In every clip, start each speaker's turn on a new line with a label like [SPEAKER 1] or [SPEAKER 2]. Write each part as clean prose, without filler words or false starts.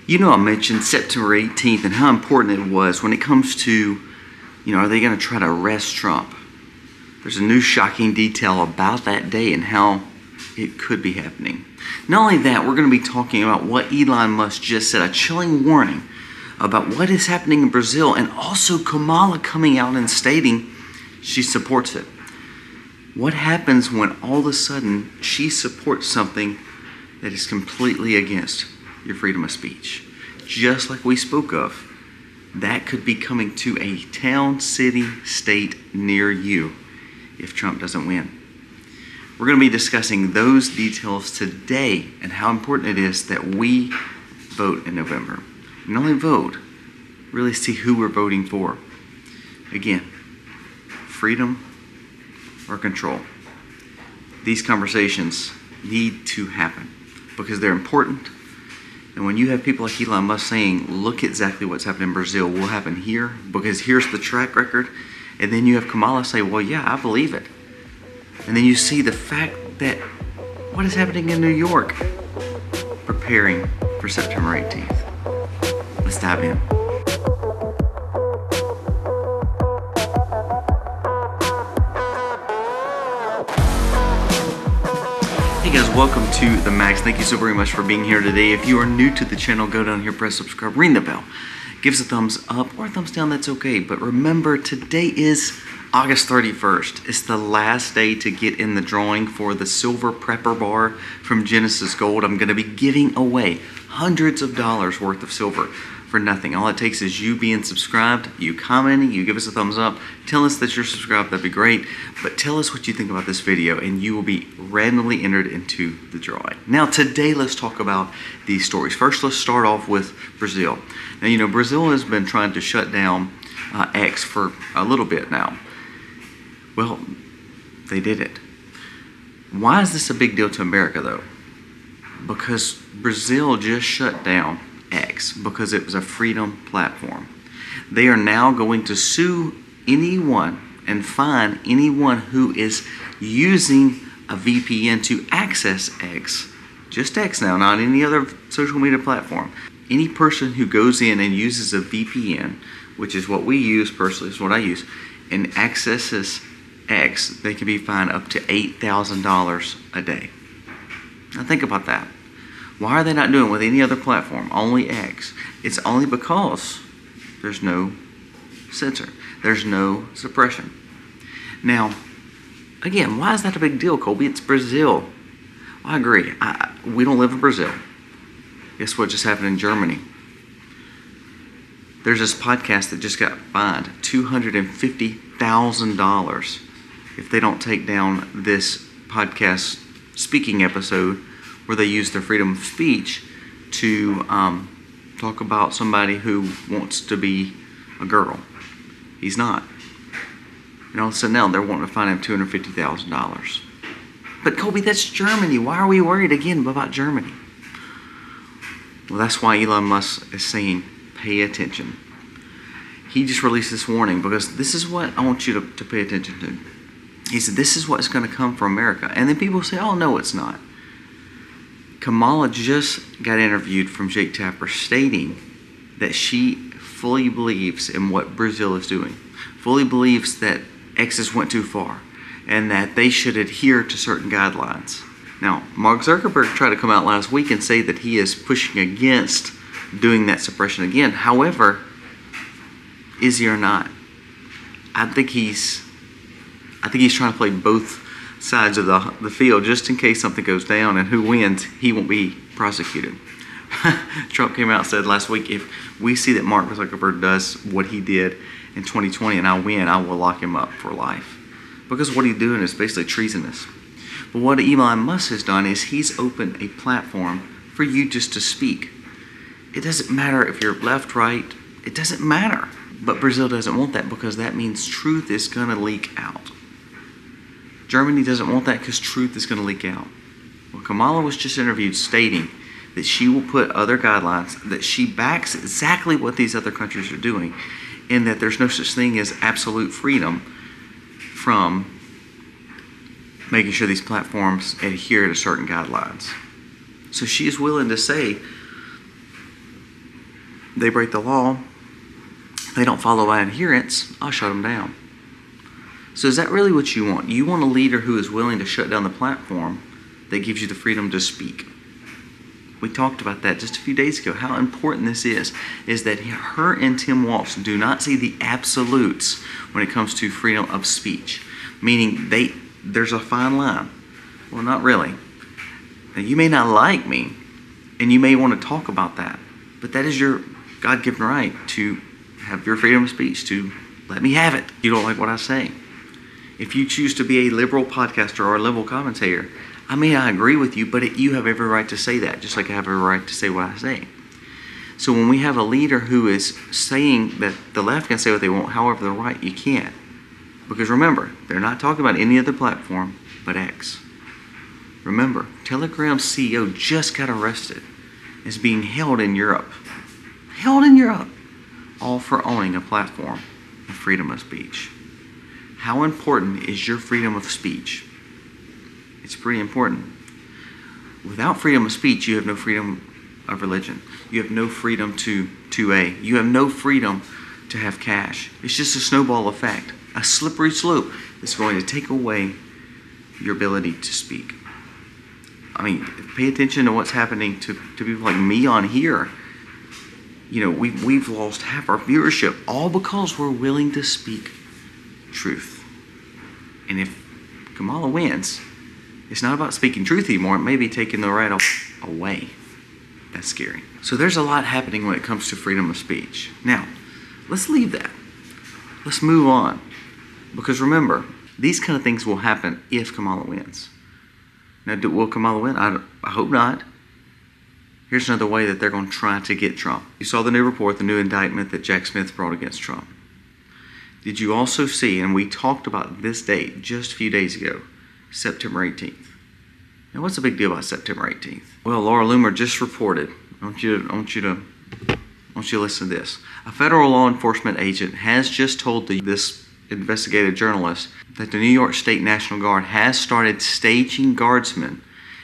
[SPEAKER 1] You know, I mentioned September 18th and how important it was when it comes to, are they going to try to arrest Trump? There's a new shocking detail about that day and how it could be happening. Not only that, we're going to be talking about what Elon Musk just said, a chilling warning about what is happening in Brazil, and also Kamala coming out and stating she supports it. What happens when all of a sudden she supports something that is completely against your freedom of speech? Just like we spoke of, that could be coming to a town, city, state near you if Trump doesn't win. We're going to be discussing those details today and how important it is that we vote in November. And not only vote, really see who we're voting for. Again, freedom or control. These conversations need to happen because they're important. And when you have people like Elon Musk saying, look exactly what's happening in Brazil will happen here because here's the track record. And then you have Kamala say, well, yeah, I believe it. And then you see the fact that what is happening in New York preparing for September 18th. Let's dive in. Hey guys, welcome to the Max. Thank you so very much for being here today. If you are new to the channel, go down here, press subscribe, ring the bell. Give us a thumbs up or a thumbs down, that's okay. But remember, today is August 31st. It's the last day to get in the drawing for the Silver Prepper Bar from Genesis Gold. I'm going to be giving away hundreds of dollars worth of silver for nothing. All it takes is you being subscribed, you commenting, you give us a thumbs up, tell us that you're subscribed, that'd be great. But tell us what you think about this video and you will be randomly entered into the drawing. Now today let's talk about these stories. First let's start off with Brazil. Now Brazil has been trying to shut down X for a little bit now. Well, they did it. Why is this a big deal to America though? Because Brazil just shut down X because it was a freedom platform. They are now going to sue anyone and fine anyone who is using a VPN to access X. Just X now, not any other social media platform. Any person who goes in and uses a VPN, which is what we use personally, is what I use, and accesses X, they can be fined up to $8,000 a day. Now think about that. Why are they not doing it with any other platform, only X? It's only because there's no censor. There's no suppression. Now, again, why is that a big deal, Colby? It's Brazil. Well, I agree. We don't live in Brazil. Guess what just happened in Germany? There's this podcast that just got fined $250,000 if they don't take down this podcast speaking episode where they use their freedom of speech to talk about somebody who wants to be a girl. He's not. And all of a sudden now they're wanting to fine him $250,000. But Colby, that's Germany. Why are we worried again about Germany? Well, that's why Elon Musk is saying, pay attention. He just released this warning because this is what I want you to pay attention to. He said, this is what's going to come for America. And then people say, oh, no, it's not. Kamala just got interviewed from Jake Tapper stating that she fully believes in what Brazil is doing, fully believes that X's went too far and that they should adhere to certain guidelines. Now, Mark Zuckerberg tried to come out last week and say that he is pushing against doing that suppression again. However, is he or not? I think he's trying to play both sides of the field just in case something goes down, and who wins, he won't be prosecuted. Trump came out and said last week, if we see that Mark Zuckerberg does what he did in 2020 and I win, I will lock him up for life. Because what he's doing is basically treasonous. But what Elon Musk has done is he's opened a platform for you just to speak. It doesn't matter if you're left, right, it doesn't matter. But Brazil doesn't want that because that means truth is going to leak out. Germany doesn't want that because truth is going to leak out. Well, Kamala was just interviewed stating that she will put other guidelines, that she backs exactly what these other countries are doing, and that there's no such thing as absolute freedom from making sure these platforms adhere to certain guidelines. So she is willing to say, they break the law, they don't follow by adherence, I'll shut them down. So is that really what you want? You want a leader who is willing to shut down the platform that gives you the freedom to speak. We talked about that just a few days ago, how important this is that her and Tim Walsh do not see the absolutes when it comes to freedom of speech. Meaning there's a fine line. Well, not really. Now, you may not like me, and you may want to talk about that, but that is your God-given right to have your freedom of speech, to let me have it. You don't like what I say. If you choose to be a liberal podcaster or a liberal commentator, I may not agree with you, but you have every right to say that, just like I have every right to say what I say. So when we have a leader who is saying that the left can say what they want, however the right, you can't. Because remember, they're not talking about any other platform but X. Remember, Telegram's CEO just got arrested. Is being held in Europe. Held in Europe. All for owning a platform of freedom of speech. How important is your freedom of speech? It's pretty important. Without freedom of speech, you have no freedom of religion. You have no freedom to you have no freedom to have cash. It's just a snowball effect. A slippery slope that's going to take away your ability to speak. I mean, pay attention to what's happening to people like me on here. You know, we've lost half our viewership, all because we're willing to speak truth. And if Kamala wins, it's not about speaking truth anymore. It may be taking the right away. That's scary. So there's a lot happening when it comes to freedom of speech. Now, let's leave that. Let's move on. Because remember, these kind of things will happen if Kamala wins. Now, will Kamala win? I hope not. Here's another way that they're going to try to get Trump. You saw the new report, the new indictment that Jack Smith brought against Trump. Did you also see, and we talked about this date just a few days ago, September 18th. Now, what's the big deal about September 18th? Well, Laura Loomer just reported. I want you to listen to this. A federal law enforcement agent has just told this investigative journalist that the New York State National Guard has started staging guardsmen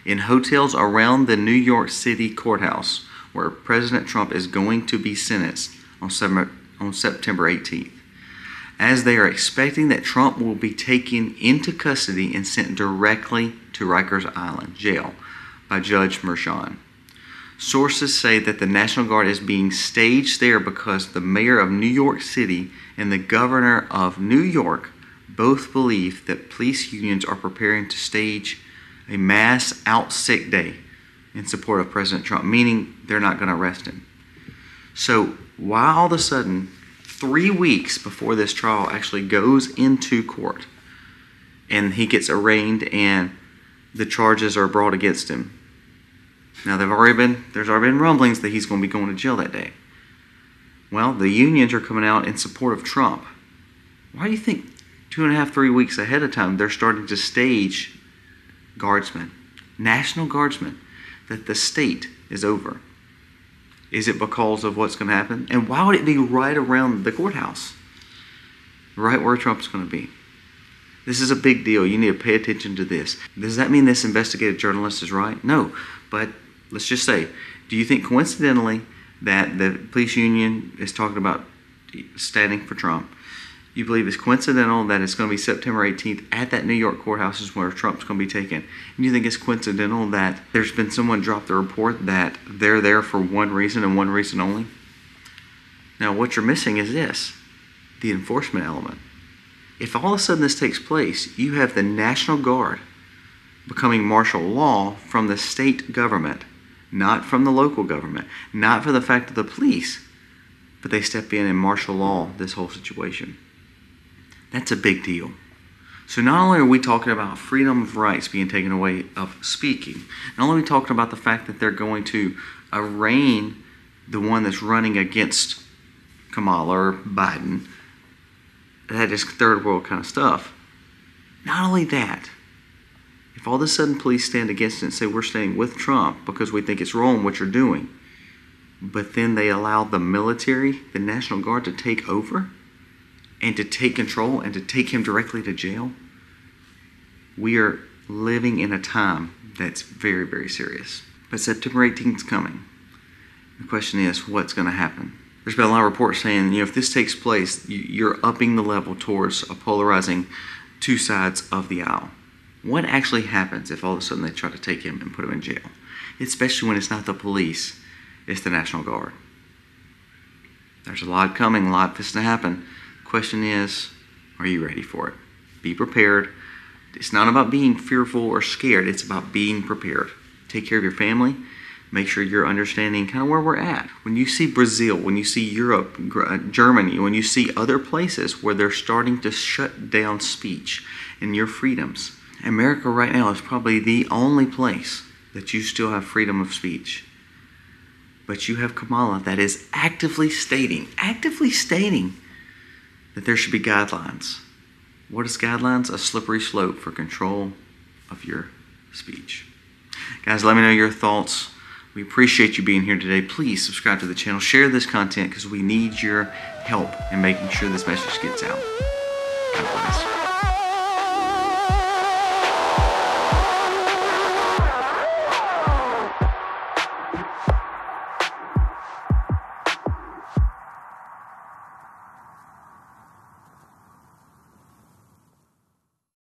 [SPEAKER 1] in hotels around the New York City courthouse where President Trump is going to be sentenced on September 18th, as they are expecting that Trump will be taken into custody and sent directly to Rikers Island jail by Judge Merchan. Sources say that the National Guard is being staged there because the mayor of New York City and the governor of New York both believe that police unions are preparing to stage a mass out sick day in support of President Trump, meaning they're not going to arrest him. So why all of a sudden, 3 weeks before this trial actually goes into court and he gets arraigned and the charges are brought against him? Now there's already been rumblings that he's going to be going to jail that day. Well, the unions are coming out in support of Trump. Why do you think 2.5, 3 weeks ahead of time they're starting to stage guardsmen, national guardsmen, that the state is over? Is it because of what's going to happen? And why would it be right around the courthouse? Right where Trump's going to be. This is a big deal. You need to pay attention to this. Does that mean this investigative journalist is right? No. But let's just say, do you think coincidentally that the police union is talking about standing for Trump? You believe it's coincidental that it's going to be September 18th at that New York courthouse is where Trump's going to be taken? And you think it's coincidental that there's been someone drop the report that they're there for one reason and one reason only? Now, what you're missing is this, the enforcement element. If all of a sudden this takes place, you have the National Guard becoming martial law from the state government, not from the local government, not for the fact of the police, but they step in and martial law this whole situation. That's a big deal. So not only are we talking about freedom of rights being taken away of speaking, not only are we talking about the fact that they're going to arraign the one that's running against Kamala or Biden, that is third world kind of stuff. Not only that, if all of a sudden police stand against it and say we're staying with Trump because we think it's wrong what you're doing, but then they allow the military, the National Guard, to take over and to take control and to take him directly to jail, we are living in a time that's very, very serious. But September 18th is coming. The question is, what's going to happen? There's been a lot of reports saying, if this takes place, you're upping the level towards a polarizing two sides of the aisle. What actually happens if all of a sudden they try to take him and put him in jail? Especially when it's not the police, it's the National Guard. There's a lot coming, a lot that's going to happen. Question is, are you ready for it? Be prepared. It's not about being fearful or scared. It's about being prepared. Take care of your family. Make sure you're understanding kind of where we're at. When you see Brazil, when you see Europe, Germany, when you see other places where they're starting to shut down speech and your freedoms, America right now is probably the only place that you still have freedom of speech. But you have Kamala that is actively stating that there should be guidelines. What is guidelines? A slippery slope for control of your speech. Guys, let me know your thoughts. We appreciate you being here today. Please subscribe to the channel. Share this content because we need your help in making sure this message gets out. God bless.